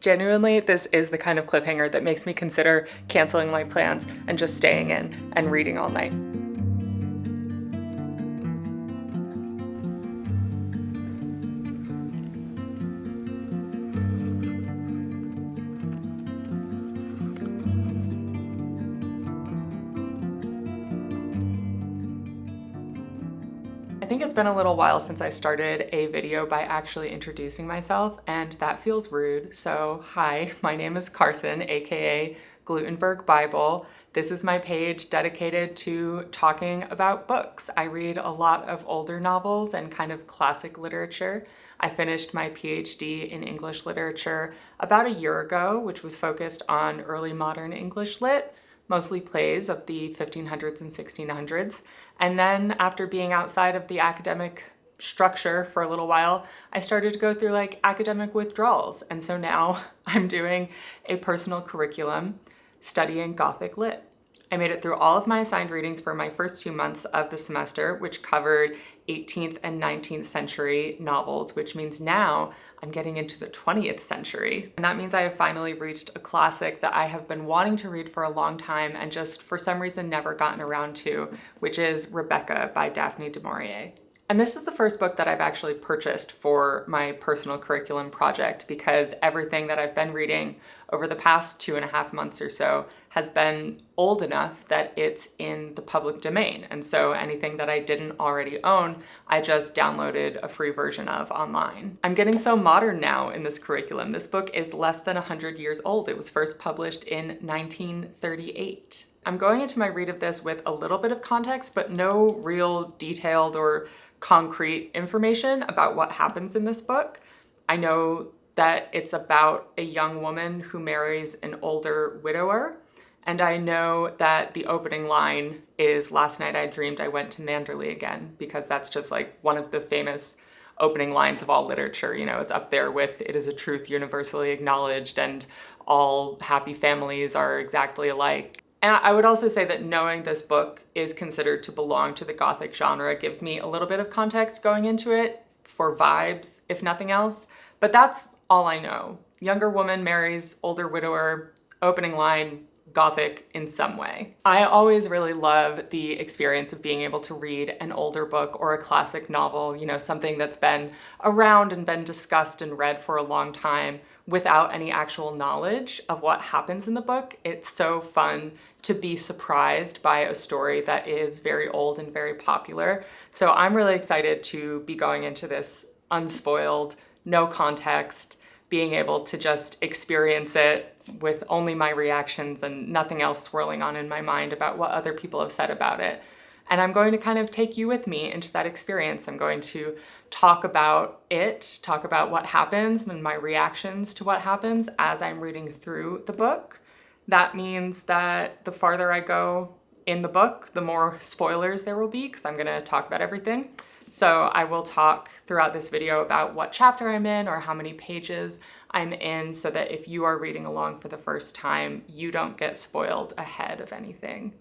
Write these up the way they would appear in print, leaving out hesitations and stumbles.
Genuinely, this is the kind of cliffhanger that makes me consider canceling my plans and just staying in and reading all night. I think it's been a little while since I started a video by actually introducing myself, and that feels rude. So hi, my name is Carson, aka Glutenberg Bible. This is my page dedicated to talking about books. I read a lot of older novels and kind of classic literature. I finished my PhD in English literature about a year ago, which was focused on early modern English lit, mostly plays of the 1500s and 1600s. And then after being outside of the academic structure for a little while, I started to go through like academic withdrawals. And so now I'm doing a personal curriculum studying Gothic lit. I made it through all of my assigned readings for my first 2 months of the semester, which covered 18th and 19th century novels, which means now I'm getting into the 20th century. And that means I have finally reached a classic that I have been wanting to read for a long time and just for some reason never gotten around to, which is Rebecca by Daphne du Maurier. And this is the first book that I've actually purchased for my personal curriculum project because everything that I've been reading over the past 2.5 months or so has been old enough that it's in the public domain. And so anything that I didn't already own, I just downloaded a free version of online. I'm getting so modern now in this curriculum. This book is less than 100 years old. It was first published in 1938. I'm going into my read of this with a little bit of context, but no real detailed or concrete information about what happens in this book. I know that it's about a young woman who marries an older widower, and I know that the opening line is "Last night I dreamed I went to Manderley again," because that's just like one of the famous opening lines of all literature. You know, it's up there with "It is a truth universally acknowledged," and "All happy families are exactly alike." And I would also say that knowing this book is considered to belong to the Gothic genre gives me a little bit of context going into it for vibes, if nothing else. But that's all I know. Younger woman marries older widower, opening line, Gothic in some way. I always really love the experience of being able to read an older book or a classic novel, you know, something that's been around and been discussed and read for a long time without any actual knowledge of what happens in the book. It's so fun to be surprised by a story that is very old and very popular. So I'm really excited to be going into this unspoiled, no context, being able to just experience it with only my reactions and nothing else swirling on in my mind about what other people have said about it. And I'm going to kind of take you with me into that experience. I'm going to talk about it, talk about what happens and my reactions to what happens as I'm reading through the book. That means that the farther I go in the book, the more spoilers there will be because I'm going to talk about everything. So I will talk throughout this video about what chapter I'm in or how many pages I'm in so that if you are reading along for the first time, you don't get spoiled ahead of anything.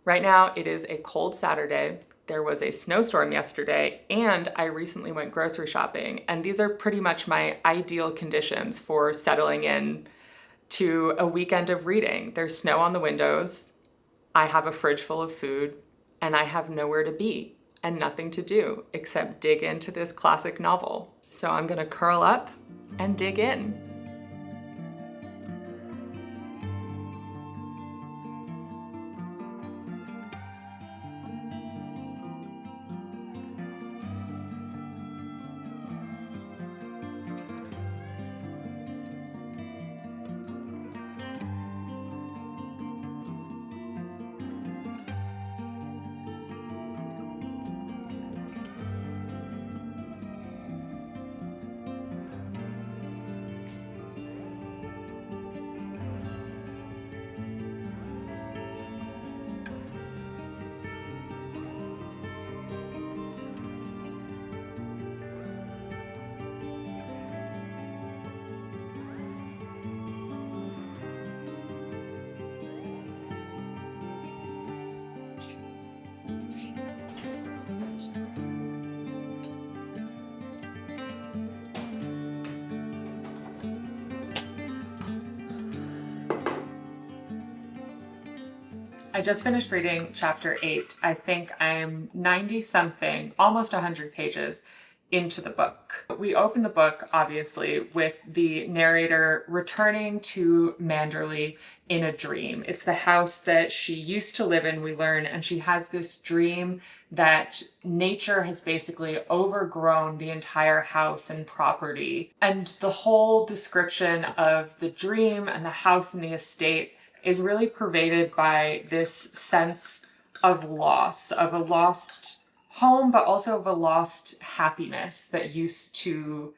Right now, it is a cold Saturday. There was a snowstorm yesterday, and I recently went grocery shopping, and these are pretty much my ideal conditions for settling in to a weekend of reading. There's snow on the windows, I have a fridge full of food, and I have nowhere to be and nothing to do except dig into this classic novel. So I'm gonna curl up and dig in. I just finished reading chapter 8. I think I'm 90 something, almost 100 pages into the book. We open the book, obviously, with the narrator returning to Manderley in a dream. It's the house that she used to live in, we learn, and she has this dream that nature has basically overgrown the entire house and property. And the whole description of the dream and the house and the estate is really pervaded by this sense of loss, of a lost home, but also of a lost happiness that used to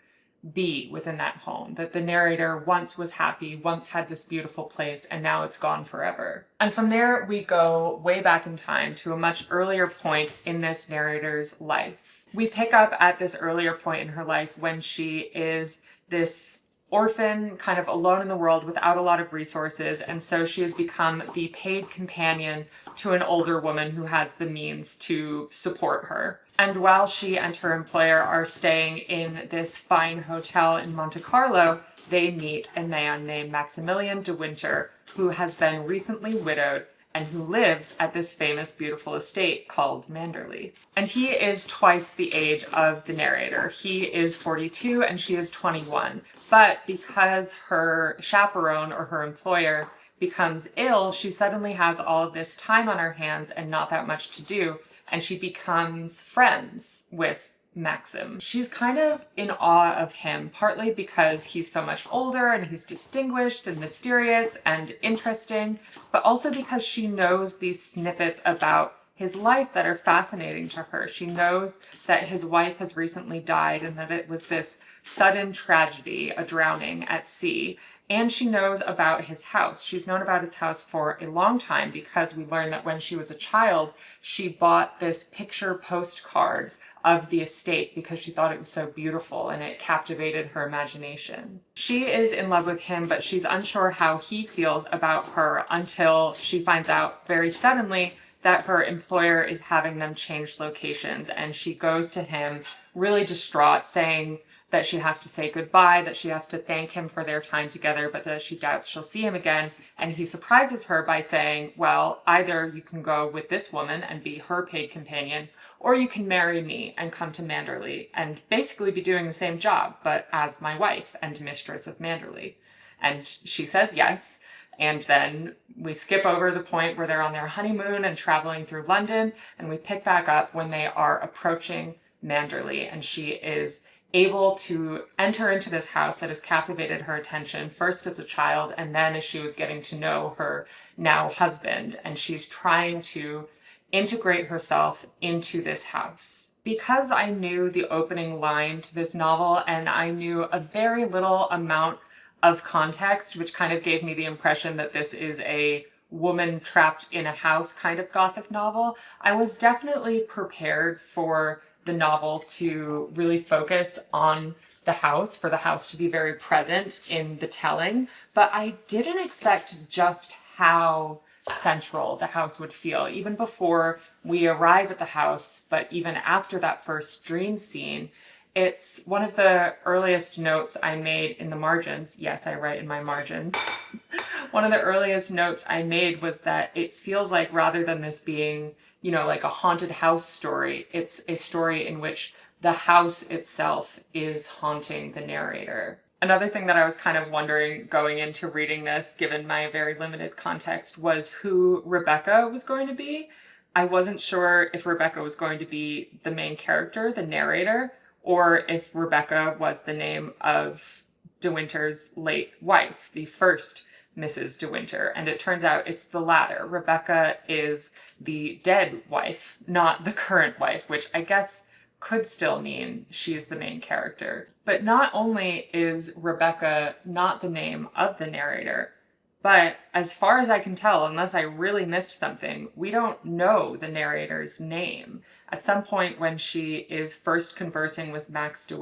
be within that home. That the narrator once was happy, once had this beautiful place, and now it's gone forever. And from there, we go way back in time to a much earlier point in this narrator's life. We pick up at this earlier point in her life when she is this orphan, kind of alone in the world without a lot of resources, and so she has become the paid companion to an older woman who has the means to support her. And while she and her employer are staying in this fine hotel in Monte Carlo, they meet a man named Maximilian de Winter, who has been recently widowed and who lives at this famous, beautiful estate called Manderley. And he is twice the age of the narrator. He is 42 and she is 21. But because her chaperone or her employer becomes ill, she suddenly has all of this time on her hands and not that much to do, and she becomes friends with Maxim. She's kind of in awe of him, partly because he's so much older and he's distinguished and mysterious and interesting, but also because she knows these snippets about his life that are fascinating to her. She knows that his wife has recently died and that it was this sudden tragedy, a drowning at sea. And she knows about his house. She's known about his house for a long time because we learn that when she was a child, she bought this picture postcard of the estate because she thought it was so beautiful and it captivated her imagination. She is in love with him, but she's unsure how he feels about her until she finds out very suddenly that her employer is having them change locations, and she goes to him really distraught, saying that she has to say goodbye, that she has to thank him for their time together, but that she doubts she'll see him again. And he surprises her by saying, well, either you can go with this woman and be her paid companion, or you can marry me and come to Manderley and basically be doing the same job, but as my wife and mistress of Manderley. And she says yes. And then we skip over the point where they're on their honeymoon and traveling through London, and we pick back up when they are approaching Manderley, and she is able to enter into this house that has captivated her attention, first as a child, and then as she was getting to know her now husband, and she's trying to integrate herself into this house. Because I knew the opening line to this novel, and I knew a very little amount of context, which kind of gave me the impression that this is a woman trapped in a house kind of Gothic novel, I was definitely prepared for the novel to really focus on the house, for the house to be very present in the telling, but I didn't expect just how central the house would feel, even before we arrive at the house, but even after that first dream scene. It's one of the earliest notes I made in the margins. Yes, I write in my margins. One of the earliest notes I made was that it feels like, rather than this being, like a haunted house story, it's a story in which the house itself is haunting the narrator. Another thing that I was kind of wondering going into reading this, given my very limited context, was who Rebecca was going to be. I wasn't sure if Rebecca was going to be the main character, the narrator, or if Rebecca was the name of De Winter's late wife, the first Mrs. De Winter. And it turns out it's the latter. Rebecca is the dead wife, not the current wife, which I guess could still mean she's the main character. But not only is Rebecca not the name of the narrator, but as far as I can tell, unless I really missed something, we don't know the narrator's name. At some point when she is first conversing with Maxim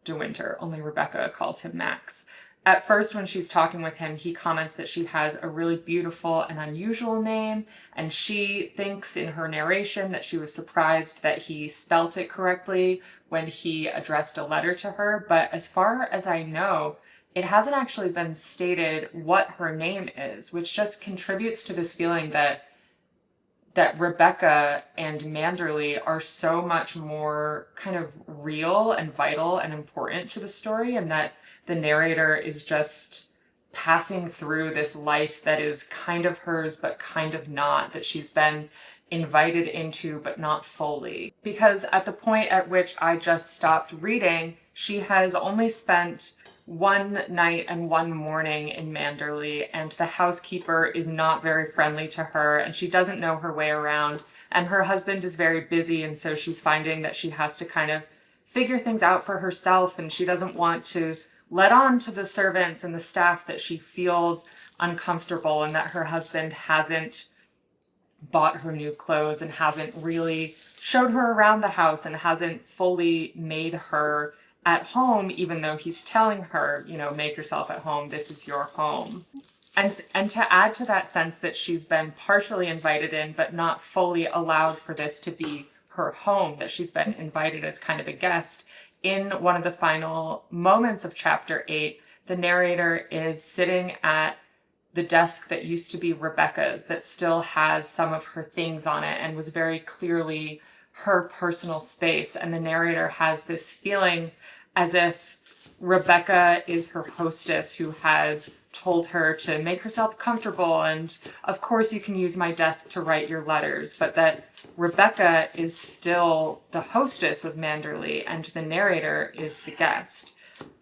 de Winter, only Rebecca calls him Max. At first, when she's talking with him, he comments that she has a really beautiful and unusual name, and she thinks in her narration that she was surprised that he spelt it correctly when he addressed a letter to her. But as far as I know, it hasn't actually been stated what her name is, which just contributes to this feeling that Rebecca and Manderley are so much more kind of real and vital and important to the story, and that the narrator is just passing through this life that is kind of hers but kind of not, that she's been invited into but not fully. Because at the point at which I just stopped reading, she has only spent one night and one morning in Manderley, and the housekeeper is not very friendly to her, and she doesn't know her way around, and her husband is very busy, and so she's finding that she has to kind of figure things out for herself, and she doesn't want to let on to the servants and the staff that she feels uncomfortable and that her husband hasn't bought her new clothes and hasn't really showed her around the house and hasn't fully made her at home, even though he's telling her, you know, make yourself at home, this is your home. And to add to that sense that she's been partially invited in, but not fully allowed for this to be her home, that she's been invited as kind of a guest, in one of the final moments of chapter 8, the narrator is sitting at the desk that used to be Rebecca's, that still has some of her things on it and was very clearly her personal space. And the narrator has this feeling as if Rebecca is her hostess who has told her to make herself comfortable, and of course you can use my desk to write your letters, but that Rebecca is still the hostess of Manderley and the narrator is the guest.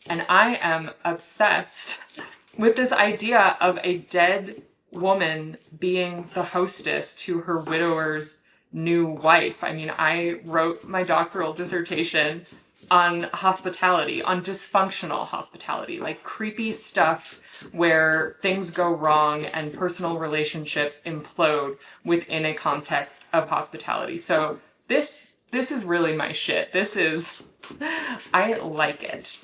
And I am obsessed with this idea of a dead woman being the hostess to her widower's new wife. I mean, I wrote my doctoral dissertation on hospitality, on dysfunctional hospitality, like creepy stuff where things go wrong and personal relationships implode within a context of hospitality. So this is really my shit. I like it.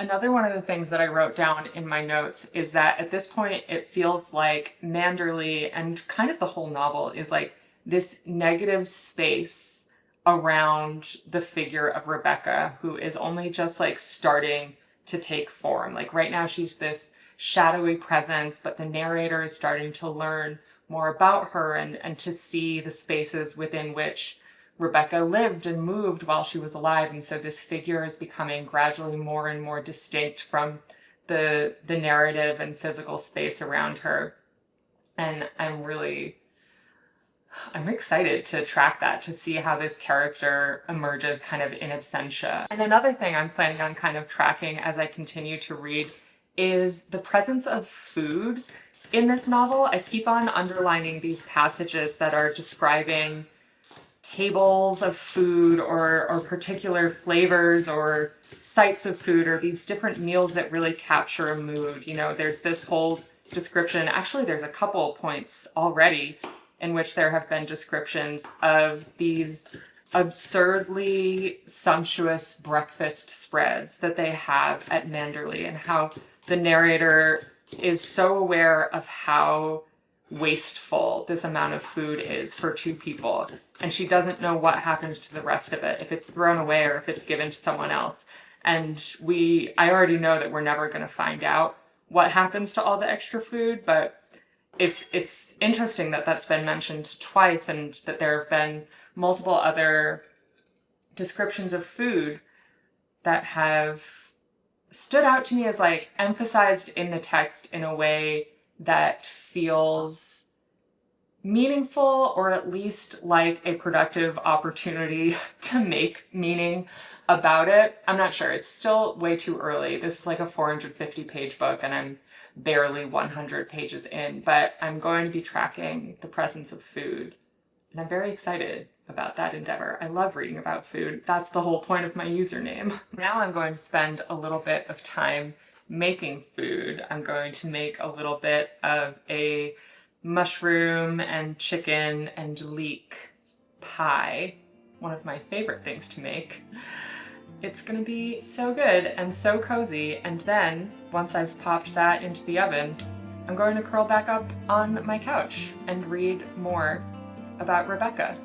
Another one of the things that I wrote down in my notes is that at this point it feels like Manderley and kind of the whole novel is like this negative space around the figure of Rebecca, who is only just like starting to take form. Like right now she's this shadowy presence, but the narrator is starting to learn more about her and to see the spaces within which Rebecca lived and moved while she was alive. And so this figure is becoming gradually more and more distinct from the narrative and physical space around her. And I'm excited to track that, to see how this character emerges kind of in absentia. And another thing I'm planning on kind of tracking as I continue to read is the presence of food in this novel. I keep on underlining these passages that are describing tables of food or particular flavors or sites of food or these different meals that really capture a mood. You know, there's this whole description, actually there's a couple points already in which there have been descriptions of these absurdly sumptuous breakfast spreads that they have at Manderley, and how the narrator is so aware of how wasteful this amount of food is for two people, and she doesn't know what happens to the rest of it, if it's thrown away or if it's given to someone else. And I already know that we're never going to find out what happens to all the extra food, but it's interesting that that's been mentioned twice, and that there have been multiple other descriptions of food that have stood out to me as like emphasized in the text in a way that feels meaningful, or at least like a productive opportunity to make meaning about it. I'm not sure. It's still way too early. This is like a 450-page book and I'm barely 100 pages in, but I'm going to be tracking the presence of food. And I'm very excited about that endeavor. I love reading about food. That's the whole point of my username. Now I'm going to spend a little bit of time making food. I'm going to make a little bit of a mushroom and chicken and leek pie, one of my favorite things to make. It's gonna be so good and so cozy, and then once I've popped that into the oven, I'm going to curl back up on my couch and read more about Rebecca.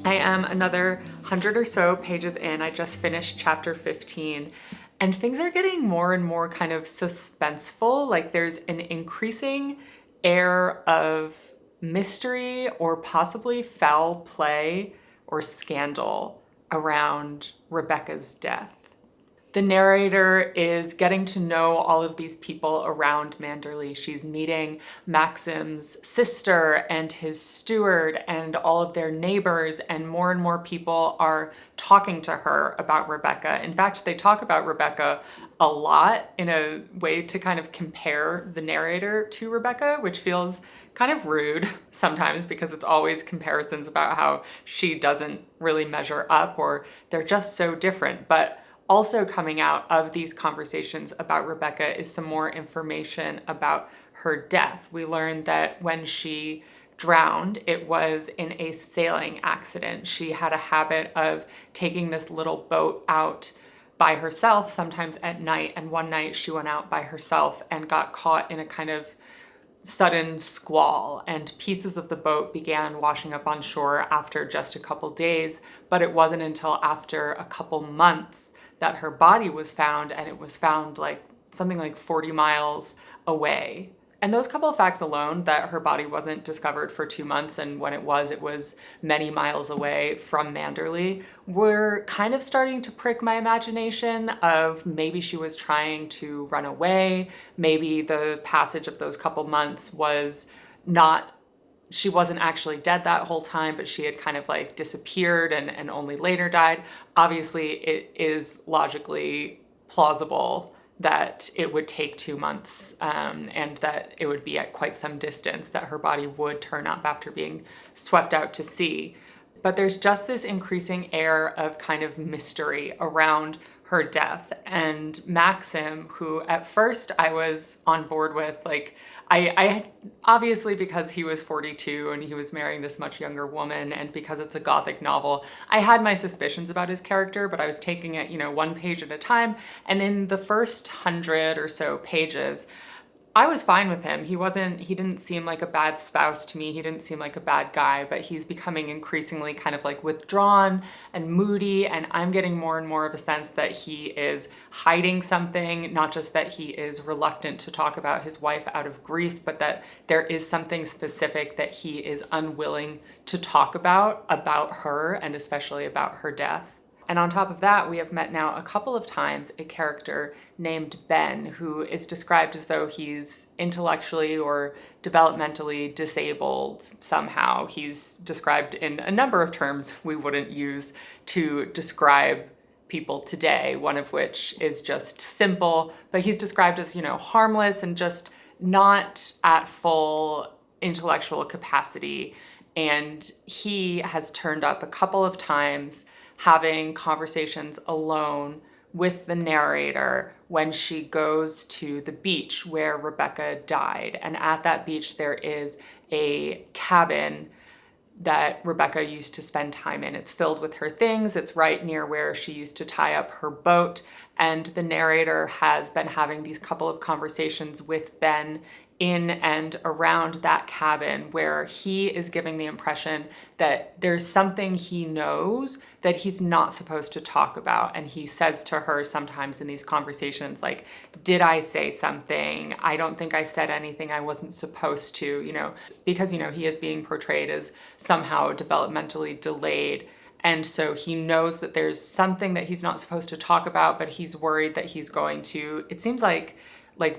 I am another 100 or so pages in. I just finished chapter 15, and things are getting more and more kind of suspenseful. Like there's an increasing air of mystery or possibly foul play or scandal around Rebecca's death. The narrator is getting to know all of these people around Manderley. She's meeting Maxim's sister and his steward and all of their neighbors, and more people are talking to her about Rebecca. In fact, they talk about Rebecca a lot in a way to kind of compare the narrator to Rebecca, which feels kind of rude sometimes because it's always comparisons about how she doesn't really measure up or they're just so different. But also coming out of these conversations about Rebecca is some more information about her death. We learned that when she drowned, it was in a sailing accident. She had a habit of taking this little boat out by herself, sometimes at night, and one night she went out by herself and got caught in a kind of sudden squall, and pieces of the boat began washing up on shore after just a couple days, but it wasn't until after a couple months that her body was found, and it was found like something like 40 miles away. And those couple of facts alone, that her body wasn't discovered for 2 months, and when it was many miles away from Manderley, were kind of starting to prick my imagination of maybe she was trying to run away. Maybe the passage of those couple months was not, she wasn't actually dead that whole time, but she had kind of like disappeared and only later died. Obviously, it is logically plausible that it would take 2 months and that it would be at quite some distance, that her body would turn up after being swept out to sea. But there's just this increasing air of kind of mystery around her death. And Maxim, who at first I was on board with, like, I obviously, because he was 42 and he was marrying this much younger woman, and because it's a Gothic novel, I had my suspicions about his character, but I was taking it, one page at a time. And in the first 100 or so pages, I was fine with him. He didn't seem like a bad spouse to me. He didn't seem like a bad guy, but he's becoming increasingly kind of like withdrawn and moody. And I'm getting more and more of a sense that he is hiding something, not just that he is reluctant to talk about his wife out of grief, but that there is something specific that he is unwilling to talk about her, and especially about her death. And on top of that, we have met now a couple of times a character named Ben, who is described as though he's intellectually or developmentally disabled somehow. He's described in a number of terms we wouldn't use to describe people today, one of which is just simple, but he's described as, harmless and just not at full intellectual capacity. And he has turned up a couple of times having conversations alone with the narrator when she goes to the beach where Rebecca died. And at that beach, there is a cabin that Rebecca used to spend time in. It's filled with her things. It's right near where she used to tie up her boat. And the narrator has been having these couple of conversations with Ben in and around that cabin, where he is giving the impression that there's something he knows that he's not supposed to talk about. And he says to her sometimes in these conversations, like, did I say something? I don't think I said anything I wasn't supposed to, because, he is being portrayed as somehow developmentally delayed. And so he knows that there's something that he's not supposed to talk about, but he's worried that he's going to, it seems like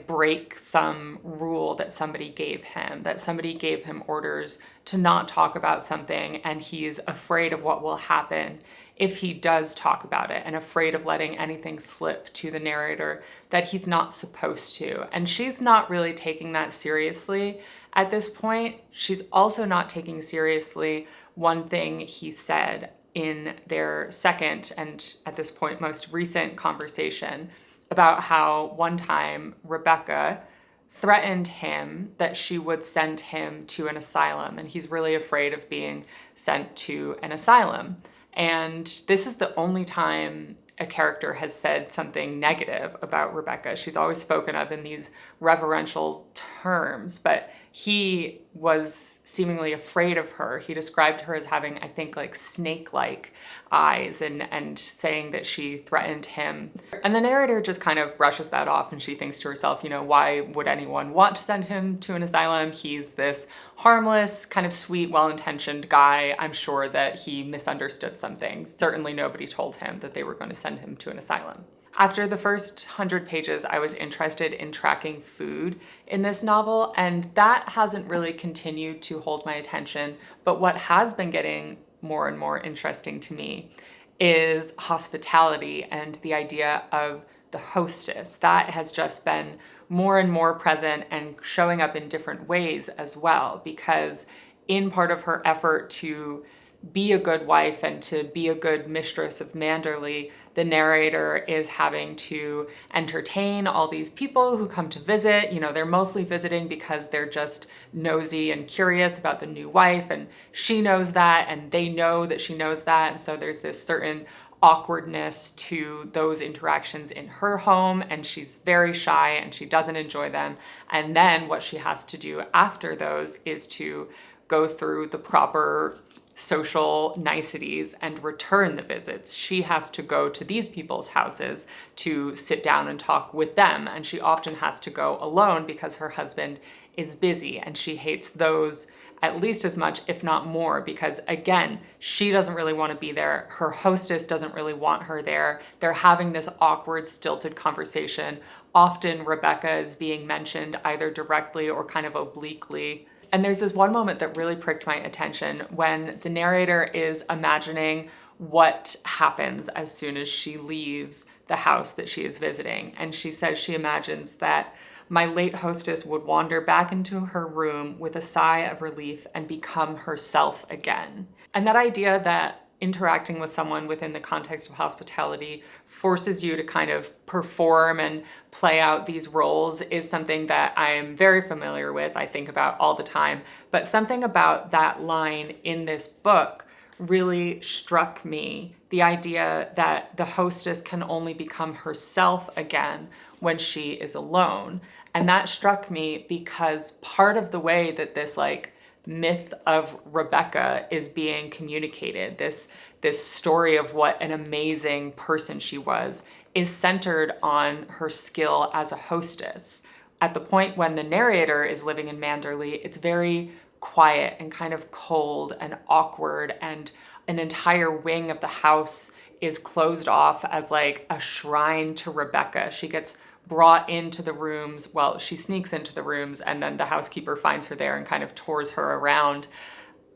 break some rule that somebody gave him orders to not talk about something, and he's afraid of what will happen if he does talk about it, and afraid of letting anything slip to the narrator that he's not supposed to. And she's not really taking that seriously at this point. She's also not taking seriously one thing he said in their second, and at this point most recent conversation, about how one time Rebecca threatened him that she would send him to an asylum, and he's really afraid of being sent to an asylum. And this is the only time a character has said something negative about Rebecca. She's always spoken of in these reverential terms, but he was seemingly afraid of her. He described her as having, I think, like snake-like eyes and saying that she threatened him. And the narrator just kind of brushes that off, and she thinks to herself, you know, why would anyone want to send him to an asylum? He's this harmless, kind of sweet, well-intentioned guy. I'm sure that he misunderstood something. Certainly nobody told him that they were going to send him to an asylum. After the first 100 pages, I was interested in tracking food in this novel, and that hasn't really continued to hold my attention. But what has been getting more and more interesting to me is hospitality and the idea of the hostess. That has just been more and more present and showing up in different ways as well, because in part of her effort to be a good wife and to be a good mistress of Manderley, the narrator is having to entertain all these people who come to visit. You know, they're mostly visiting because they're just nosy and curious about the new wife, and she knows that, and they know that she knows that, and so there's this certain awkwardness to those interactions in her home, and she's very shy and she doesn't enjoy them. And then what she has to do after those is to go through the proper social niceties and return the visits. She has to go to these people's houses to sit down and talk with them, and she often has to go alone because her husband is busy, and she hates those at least as much, if not more, because again, she doesn't really want to be there. Her hostess doesn't really want her there. They're having this awkward, stilted conversation. Often Rebecca is being mentioned either directly or kind of obliquely. And there's this one moment that really pricked my attention when the narrator is imagining what happens as soon as she leaves the house that she is visiting. And she says she imagines that my late hostess would wander back into her room with a sigh of relief and become herself again. And that idea that interacting with someone within the context of hospitality forces you to kind of perform and play out these roles is something that I'm very familiar with, I think about all the time. But something about that line in this book really struck me, the idea that the hostess can only become herself again when she is alone. And that struck me because part of the way that this myth of Rebecca is being communicated, this story of what an amazing person she was, is centered on her skill as a hostess. At the point when the narrator is living in Manderley, it's very quiet and kind of cold and awkward, and an entire wing of the house is closed off as like a shrine to Rebecca. She gets brought into the rooms, well, she sneaks into the rooms, and then the housekeeper finds her there and kind of tours her around.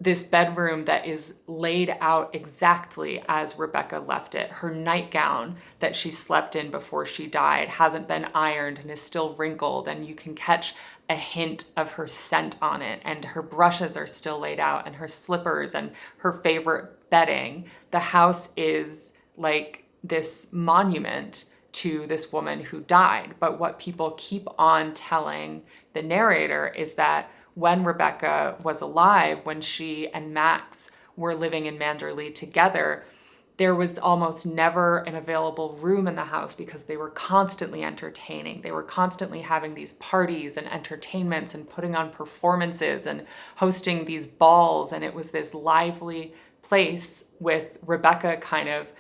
This bedroom that is laid out exactly as Rebecca left it. Her nightgown that she slept in before she died hasn't been ironed and is still wrinkled, and you can catch a hint of her scent on it, and her brushes are still laid out, and her slippers and her favorite bedding. The house is like this monument to this woman who died. But what people keep on telling the narrator is that when Rebecca was alive, when she and Max were living in Manderley together, there was almost never an available room in the house because they were constantly entertaining. They were constantly having these parties and entertainments and putting on performances and hosting these balls. And it was this lively place with Rebecca kind of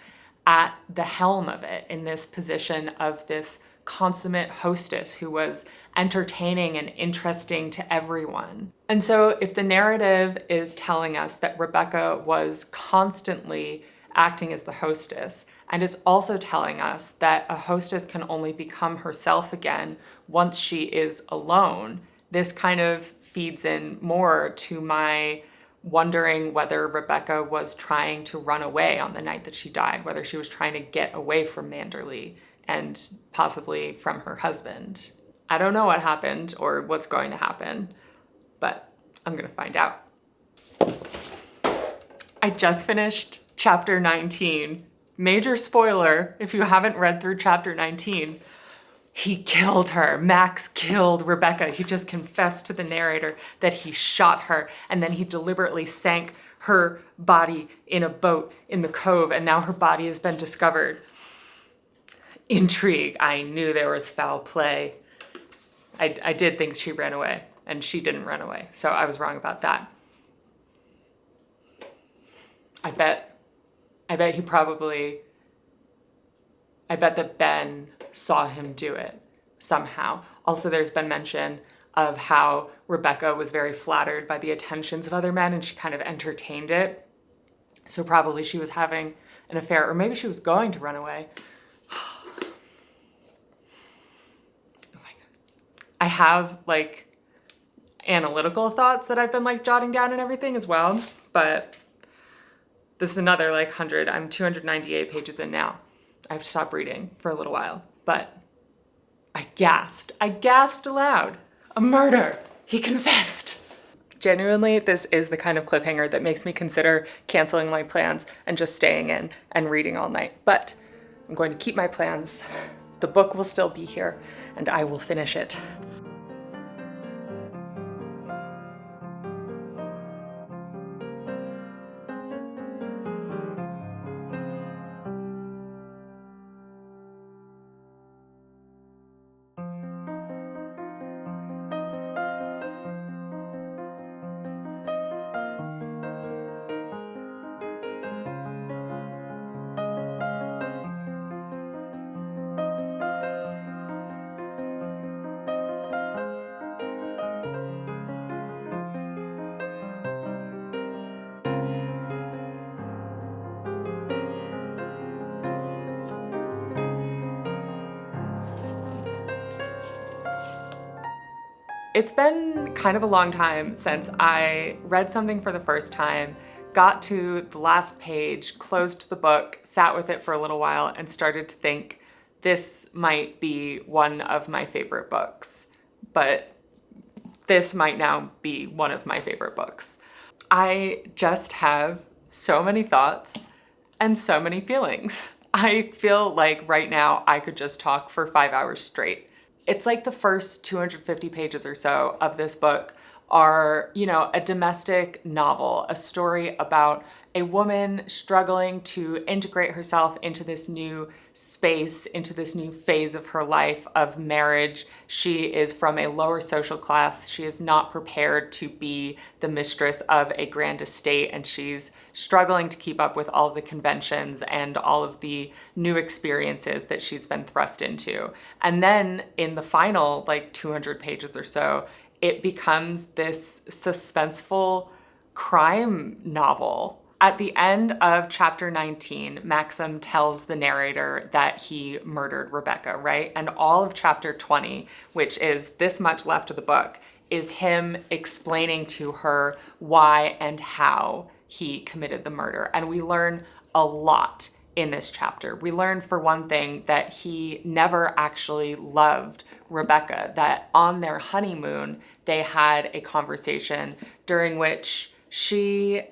at the helm of it, in this position of this consummate hostess who was entertaining and interesting to everyone. And so if the narrative is telling us that Rebecca was constantly acting as the hostess, and it's also telling us that a hostess can only become herself again once she is alone, this kind of feeds in more to my wondering whether Rebecca was trying to run away on the night that she died, whether she was trying to get away from Manderley and possibly from her husband. I don't know what happened or what's going to happen, but I'm gonna find out. I just finished chapter 19. Major spoiler if you haven't read through chapter 19. He killed her. Max killed Rebecca. He just confessed to the narrator that he shot her, and then he deliberately sank her body in a boat in the cove, and now her body has been discovered. Intrigue. I knew there was foul play. I did think she ran away, and she didn't run away. So I was wrong about that. I bet that Ben saw him do it somehow. Also, there's been mention of how Rebecca was very flattered by the attentions of other men and she kind of entertained it. So probably she was having an affair, or maybe she was going to run away. Oh my God. I have like analytical thoughts that I've been like jotting down and everything as well, but this is another like 100, I'm 298 pages in now. I have to stop reading for a little while, but I gasped aloud. A murder! He confessed! Genuinely, this is the kind of cliffhanger that makes me consider canceling my plans and just staying in and reading all night. But I'm going to keep my plans. The book will still be here, and I will finish it. It's been kind of a long time since I read something for the first time, got to the last page, closed the book, sat with it for a little while, and started to think this might be one of my favorite books. But this might now be one of my favorite books. I just have so many thoughts and so many feelings. I feel like right now I could just talk for 5 hours straight. It's like the first 250 pages or so of this book are, a domestic novel, a story about a woman struggling to integrate herself into this new space, into this new phase of her life of marriage. She is from a lower social class. She is not prepared to be the mistress of a grand estate, and she's struggling to keep up with all of the conventions and all of the new experiences that she's been thrust into. And then in the final, 200 pages or so, it becomes this suspenseful crime novel. At the end of chapter 19, Maxim tells the narrator that he murdered Rebecca, right? And all of chapter 20, which is this much left of the book, is him explaining to her why and how he committed the murder. And we learn a lot in this chapter. We learn, for one thing, that he never actually loved Rebecca, that on their honeymoon, they had a conversation during which he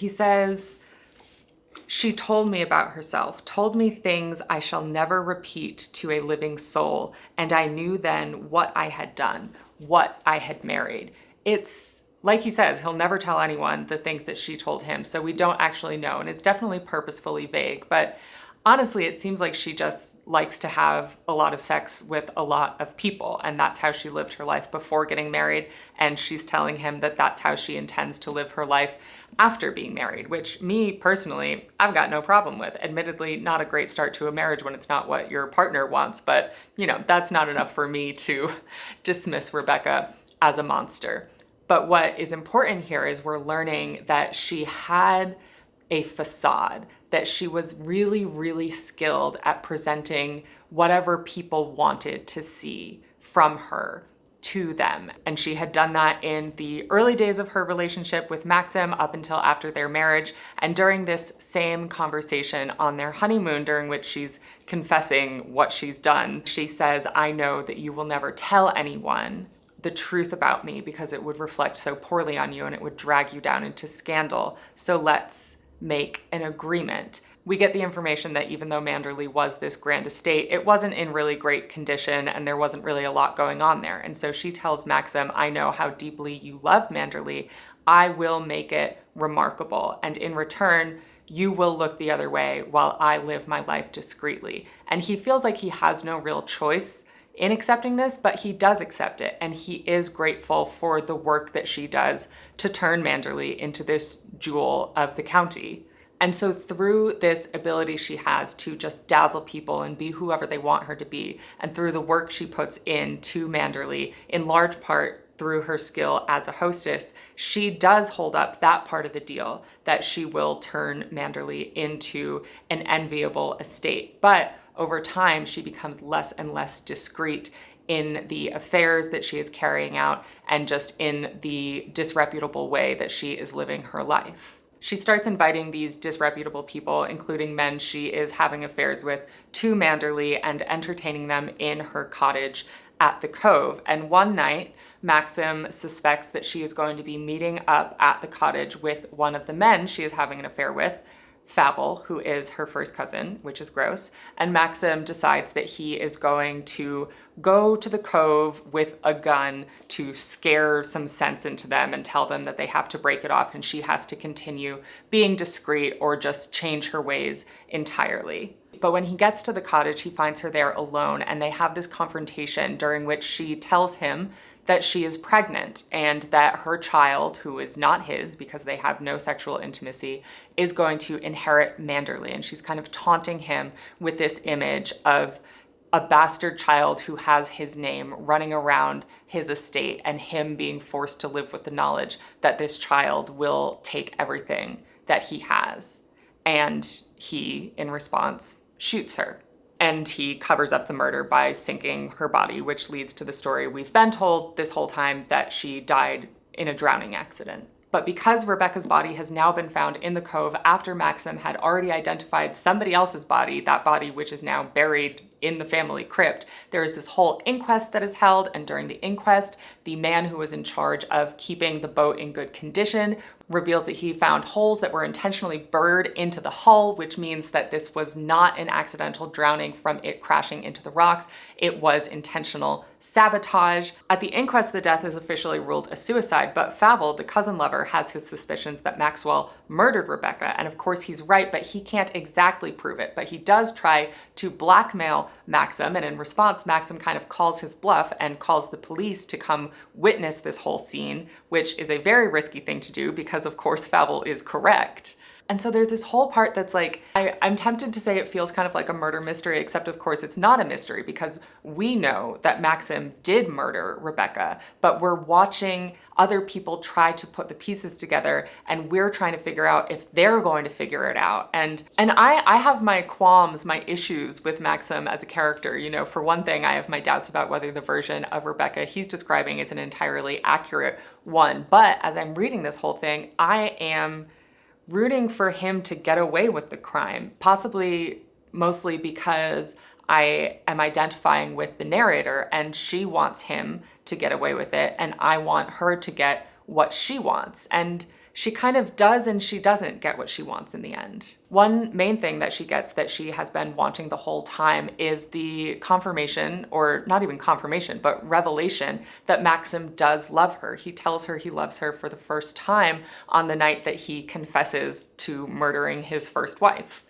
says, she told me about herself, told me things I shall never repeat to a living soul, and I knew then what I had done, what I had married. It's like he says, he'll never tell anyone the things that she told him, so we don't actually know, and it's definitely purposefully vague, but honestly, it seems like she just likes to have a lot of sex with a lot of people, and that's how she lived her life before getting married, and she's telling him that that's how she intends to live her life after being married, which me personally, I've got no problem with. Admittedly, not a great start to a marriage when it's not what your partner wants, but that's not enough for me to dismiss Rebecca as a monster. But what is important here is we're learning that she had a facade, that she was really, really skilled at presenting whatever people wanted to see from her to them. And she had done that in the early days of her relationship with Maxim up until after their marriage. And during this same conversation on their honeymoon, during which she's confessing what she's done, she says, I know that you will never tell anyone the truth about me because it would reflect so poorly on you and it would drag you down into scandal. So let's make an agreement. We get the information that even though Manderley was this grand estate, it wasn't in really great condition and there wasn't really a lot going on there. And so she tells Maxim, I know how deeply you love Manderley. I will make it remarkable. And in return, you will look the other way while I live my life discreetly. And he feels like he has no real choice in accepting this, but he does accept it, and he is grateful for the work that she does to turn Manderley into this jewel of the county. And so through this ability she has to just dazzle people and be whoever they want her to be, and through the work she puts into Manderley, in large part through her skill as a hostess, she does hold up that part of the deal, that she will turn Manderley into an enviable estate. But over time, she becomes less and less discreet in the affairs that she is carrying out and just in the disreputable way that she is living her life. She starts inviting these disreputable people, including men she is having affairs with, to Manderley and entertaining them in her cottage at the Cove. And one night, Maxim suspects that she is going to be meeting up at the cottage with one of the men she is having an affair with, Favell, who is her first cousin, which is gross. And Maxim decides that he is going to go to the Cove with a gun to scare some sense into them and tell them that they have to break it off and she has to continue being discreet or just change her ways entirely. But when he gets to the cottage, he finds her there alone, and they have this confrontation during which she tells him that she is pregnant and that her child, who is not his because they have no sexual intimacy, is going to inherit Manderley. And she's kind of taunting him with this image of a bastard child who has his name running around his estate and him being forced to live with the knowledge that this child will take everything that he has. And he, in response, shoots her. And he covers up the murder by sinking her body, which leads to the story we've been told this whole time, that she died in a drowning accident. But because Rebecca's body has now been found in the Cove after Maxim had already identified somebody else's body, that body which is now buried in the family crypt, there is this whole inquest that is held, and during the inquest, the man who was in charge of keeping the boat in good condition reveals that he found holes that were intentionally burrowed into the hull, which means that this was not an accidental drowning from it crashing into the rocks. It was intentional sabotage. At the inquest, the death is officially ruled a suicide, but Favell, the cousin lover, has his suspicions that Maxwell murdered Rebecca, and of course he's right, but he can't exactly prove it. But he does try to blackmail Maxim, and in response, Maxim kind of calls his bluff and calls the police to come witness this whole scene, which is a very risky thing to do because, of course, Favell is correct. And so there's this whole part that's like, I'm tempted to say it feels kind of like a murder mystery, except of course it's not a mystery because we know that Maxim did murder Rebecca, but we're watching other people try to put the pieces together and we're trying to figure out if they're going to figure it out. And I have my qualms, my issues with Maxim as a character. You know, for one thing, I have my doubts about whether the version of Rebecca he's describing is an entirely accurate one. But as I'm reading this whole thing, I am rooting for him to get away with the crime, possibly mostly because I am identifying with the narrator and she wants him to get away with it and I want her to get what she wants. And she kind of does and she doesn't get what she wants in the end. One main thing that she gets that she has been wanting the whole time is the confirmation, or not even confirmation, but revelation that Maxim does love her. He tells her he loves her for the first time on the night that he confesses to murdering his first wife.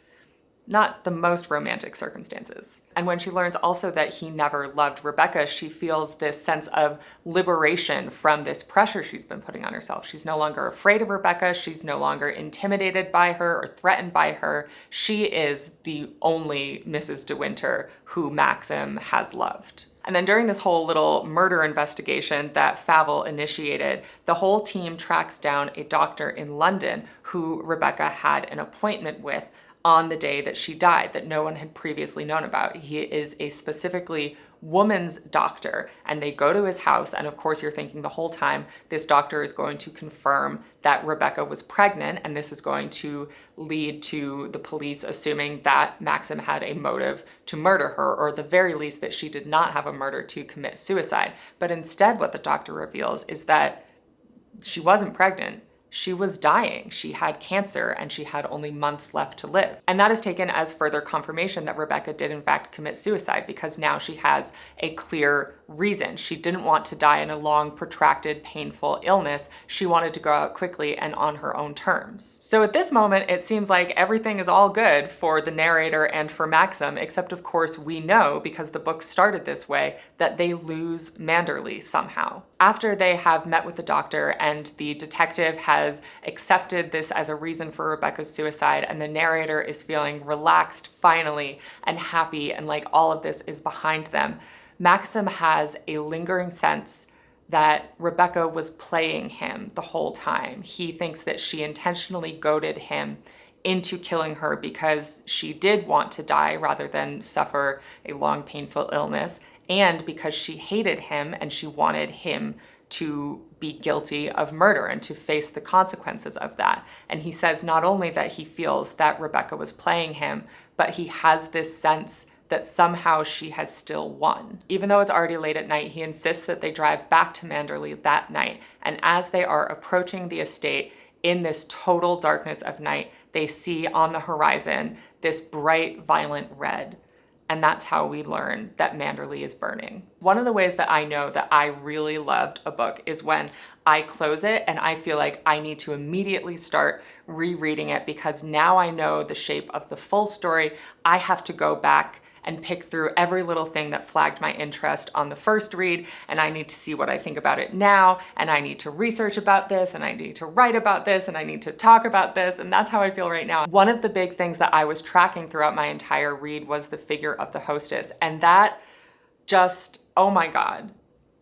Not the most romantic circumstances. And when she learns also that he never loved Rebecca, she feels this sense of liberation from this pressure she's been putting on herself. She's no longer afraid of Rebecca. She's no longer intimidated by her or threatened by her. She is the only Mrs. De Winter who Maxim has loved. And then during this whole little murder investigation that Favell initiated, the whole team tracks down a doctor in London who Rebecca had an appointment with on the day that she died that no one had previously known about. He is a specifically woman's doctor, and they go to his house, and of course you're thinking the whole time this doctor is going to confirm that Rebecca was pregnant, and this is going to lead to the police assuming that Maxim had a motive to murder her, or at the very least that she did not have a motive to commit suicide. But instead what the doctor reveals is that she wasn't pregnant. she was dying. She had cancer and she had only months left to live. And that is taken as further confirmation that Rebecca did in fact commit suicide, because now she has a clear reason. She didn't want to die in a long, protracted, painful illness. She wanted to go out quickly and on her own terms. So at this moment, it seems like everything is all good for the narrator and for Maxim, except of course we know, because the book started this way, that they lose Manderley somehow. After they have met with the doctor and the detective has accepted this as a reason for Rebecca's suicide, and the narrator is feeling relaxed finally and happy and like all of this is behind them, Maxim has a lingering sense that Rebecca was playing him the whole time. He thinks that she intentionally goaded him into killing her because she did want to die rather than suffer a long, painful illness, and because she hated him and she wanted him to be guilty of murder and to face the consequences of that. And he says not only that he feels that Rebecca was playing him, but he has this sense that somehow she has still won. Even though it's already late at night, he insists that they drive back to Manderley that night. And as they are approaching the estate in this total darkness of night, they see on the horizon this bright, violent red. And that's how we learn that Manderley is burning. One of the ways that I know that I really loved a book is when I close it and I feel like I need to immediately start rereading it, because now I know the shape of the full story. I have to go back and pick through every little thing that flagged my interest on the first read, and I need to see what I think about it now, and I need to research about this, and I need to write about this, and I need to talk about this, and that's how I feel right now. One of the big things that I was tracking throughout my entire read was the figure of the hostess, and that just, oh my God.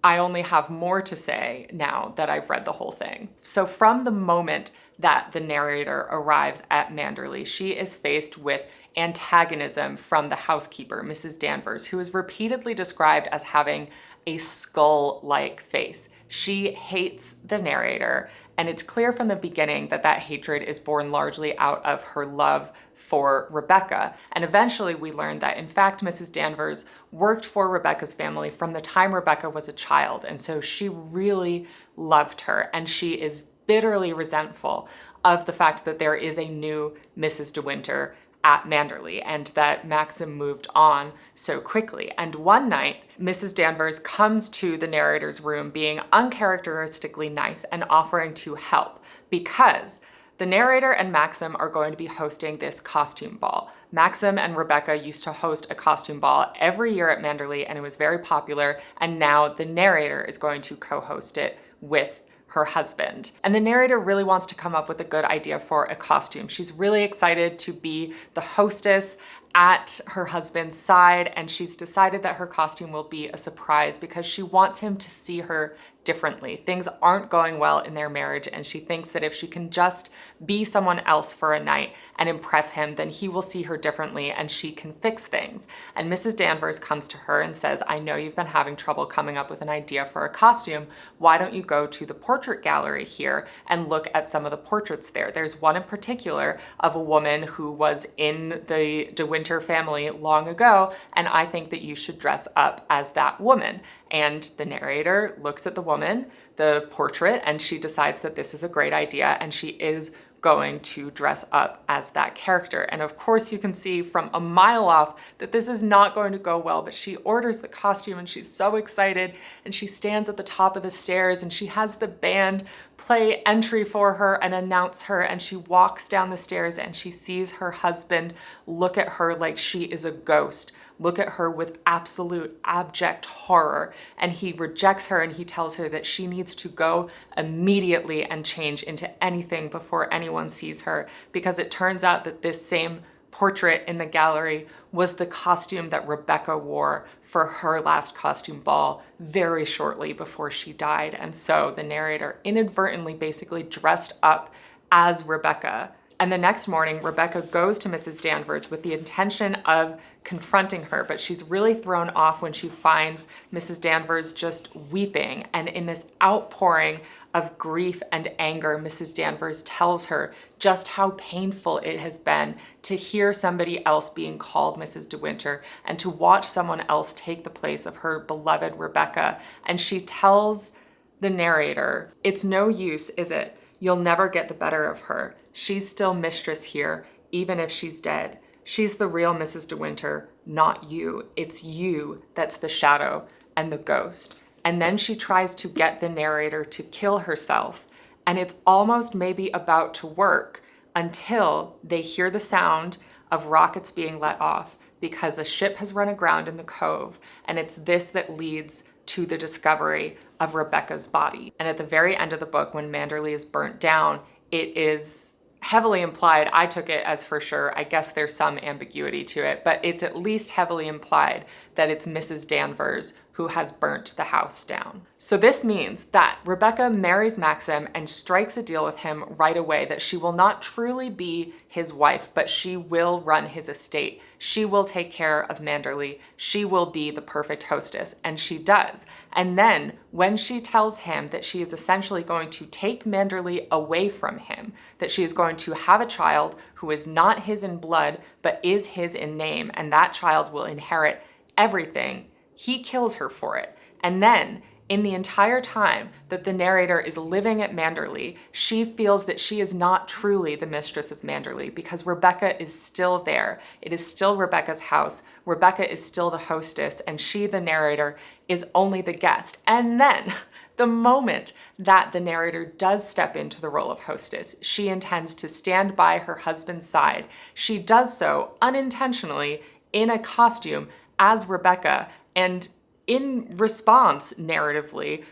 I only have more to say now that I've read the whole thing. So from the moment that the narrator arrives at Manderley, she is faced with antagonism from the housekeeper, Mrs. Danvers, who is repeatedly described as having a skull-like face. She hates the narrator, and it's clear from the beginning that that hatred is born largely out of her love for Rebecca. And eventually we learned that, in fact, Mrs. Danvers worked for Rebecca's family from the time Rebecca was a child, and so she really loved her, and she is bitterly resentful of the fact that there is a new Mrs. De Winter at Manderley and that Maxim moved on so quickly. And one night, Mrs. Danvers comes to the narrator's room being uncharacteristically nice and offering to help, because the narrator and Maxim are going to be hosting this costume ball. Maxim and Rebecca used to host a costume ball every year at Manderley, and it was very popular, and now the narrator is going to co-host it with her husband. And the narrator really wants to come up with a good idea for a costume. She's really excited to be the hostess at her husband's side, and she's decided that her costume will be a surprise because she wants him to see her differently. Things aren't going well in their marriage, and she thinks that if she can just be someone else for a night and impress him, then he will see her differently and she can fix things. And Mrs. Danvers comes to her and says, I know you've been having trouble coming up with an idea for a costume. Why don't you go to the portrait gallery here and look at some of the portraits there? There's one in particular of a woman who was in the De Winter family long ago, and I think that you should dress up as that woman. And the narrator looks at the woman, the portrait, and she decides that this is a great idea, and she is going to dress up as that character. And of course you can see from a mile off that this is not going to go well, but she orders the costume and she's so excited, and she stands at the top of the stairs and she has the band play entry for her and announce her, and she walks down the stairs and she sees her husband look at her like she is a ghost, look at her with absolute abject horror, and he rejects her and he tells her that she needs to go immediately and change into anything before anyone sees her, because it turns out that this same portrait in the gallery was the costume that Rebecca wore for her last costume ball very shortly before she died. And so the narrator inadvertently basically dressed up as Rebecca. And the next morning, Rebecca goes to Mrs. Danvers with the intention of confronting her, but she's really thrown off when she finds Mrs. Danvers just weeping. And in this outpouring of grief and anger, Mrs. Danvers tells her just how painful it has been to hear somebody else being called Mrs. De Winter and to watch someone else take the place of her beloved Rebecca. And she tells the narrator, "It's no use, is it? You'll never get the better of her. She's still mistress here, even if she's dead. She's the real Mrs. De Winter, not you. It's you that's the shadow and the ghost. And then she tries to get the narrator to kill herself. And it's almost maybe about to work until they hear the sound of rockets being let off because a ship has run aground in the cove. And it's this that leads to the discovery of Rebecca's body. And at the very end of the book, when Manderley is burnt down, it is heavily implied, I took it as for sure, I guess there's some ambiguity to it, but it's at least heavily implied that it's Mrs. Danvers who has burnt the house down. So this means that Rebecca marries Maxim and strikes a deal with him right away that she will not truly be his wife, but she will run his estate. She will take care of Manderley. She will be the perfect hostess, and she does. And then when she tells him that she is essentially going to take Manderley away from him, that she is going to have a child who is not his in blood, but is his in name, and that child will inherit everything, he kills her for it. And then, in the entire time that the narrator is living at Manderley, she feels that she is not truly the mistress of Manderley because Rebecca is still there. It is still Rebecca's house. Rebecca is still the hostess, and she, the narrator, is only the guest. And then, the moment that the narrator does step into the role of hostess, she intends to stand by her husband's side. She does so unintentionally in a costume as Rebecca, and in response, narratively,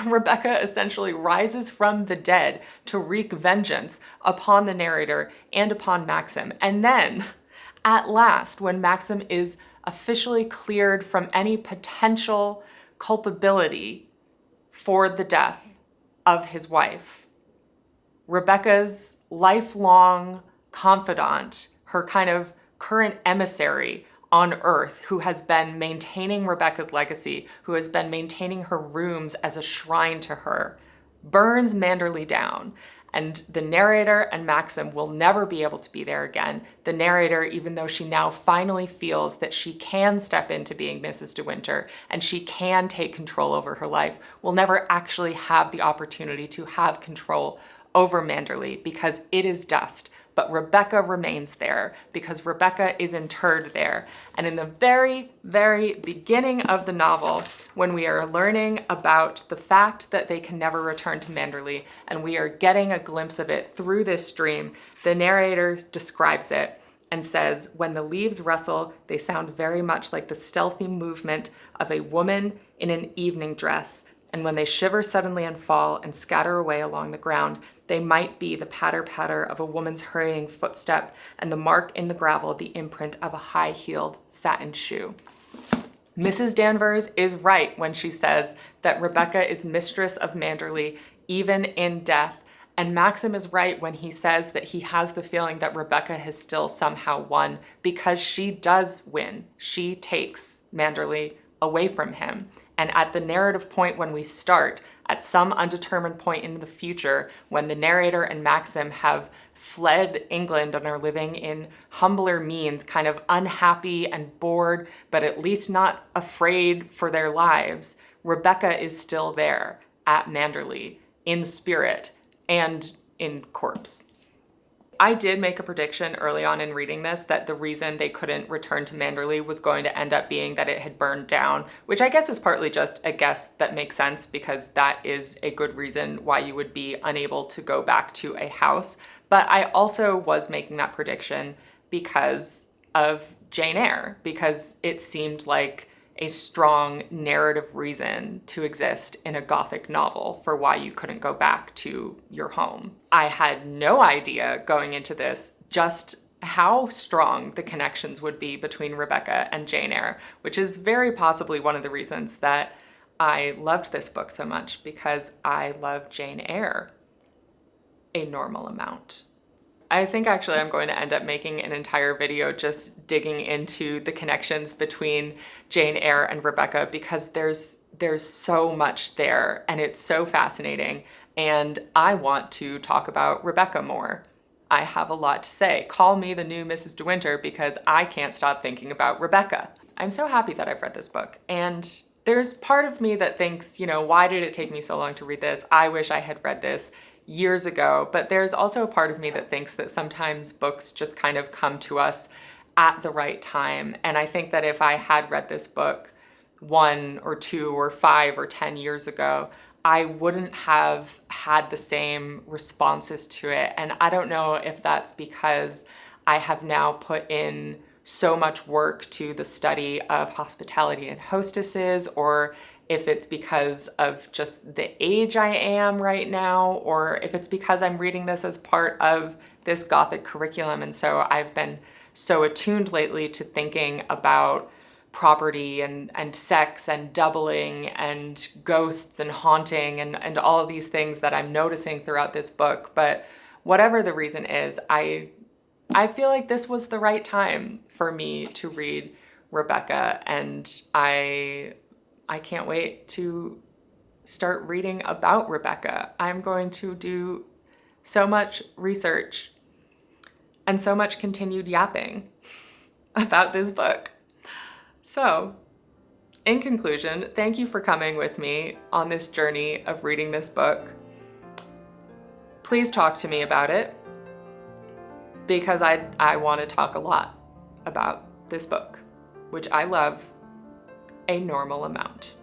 Rebecca essentially rises from the dead to wreak vengeance upon the narrator and upon Maxim. And then, at last, when Maxim is officially cleared from any potential culpability for the death of his wife, Rebecca's lifelong confidant, her kind of current emissary on Earth, who has been maintaining Rebecca's legacy, who has been maintaining her rooms as a shrine to her, burns Manderley down. And the narrator and Maxim will never be able to be there again. The narrator, even though she now finally feels that she can step into being Mrs. De Winter and she can take control over her life, will never actually have the opportunity to have control over Manderley because it is dust. But Rebecca remains there because Rebecca is interred there. And in the very, very beginning of the novel, when we are learning about the fact that they can never return to Manderley, and we are getting a glimpse of it through this dream, the narrator describes it and says, when the leaves rustle, they sound very much like the stealthy movement of a woman in an evening dress. And when they shiver suddenly and fall and scatter away along the ground, they might be the patter-patter of a woman's hurrying footstep and the mark in the gravel, the imprint of a high-heeled satin shoe. Mrs. Danvers is right when she says that Rebecca is mistress of Manderley, even in death. And Maxim is right when he says that he has the feeling that Rebecca has still somehow won because she does win. She takes Manderley away from him. And at the narrative point when we start, at some undetermined point in the future, when the narrator and Maxim have fled England and are living in humbler means, kind of unhappy and bored, but at least not afraid for their lives, Rebecca is still there at Manderley, in spirit and in corpse. I did make a prediction early on in reading this that the reason they couldn't return to Manderley was going to end up being that it had burned down, which I guess is partly just a guess that makes sense because that is a good reason why you would be unable to go back to a house. But I also was making that prediction because of Jane Eyre, because it seemed like a strong narrative reason to exist in a Gothic novel for why you couldn't go back to your home. I had no idea going into this just how strong the connections would be between Rebecca and Jane Eyre, which is very possibly one of the reasons that I loved this book so much, because I love Jane Eyre a normal amount. I think actually I'm going to end up making an entire video just digging into the connections between Jane Eyre and Rebecca because there's so much there and it's so fascinating, and I want to talk about Rebecca more. I have a lot to say. Call me the new Mrs. De Winter because I can't stop thinking about Rebecca. I'm so happy that I've read this book, and there's part of me that thinks, why did it take me so long to read this? I wish I had read this years ago. But there's also a part of me that thinks that sometimes books just kind of come to us at the right time. And I think that if I had read this book 1 or 2 or 5 or 10 years ago, I wouldn't have had the same responses to it. And I don't know if that's because I have now put in so much work to the study of hospitality and hostesses, or if it's because of just the age I am right now, or if it's because I'm reading this as part of this Gothic curriculum. And so I've been so attuned lately to thinking about property and sex and doubling and ghosts and haunting and all of these things that I'm noticing throughout this book. But whatever the reason is, I feel like this was the right time for me to read Rebecca, and I can't wait to start reading about Rebecca. I'm going to do so much research and so much continued yapping about this book. So, in conclusion, thank you for coming with me on this journey of reading this book. Please talk to me about it, because I want to talk a lot about this book, which I love a normal amount.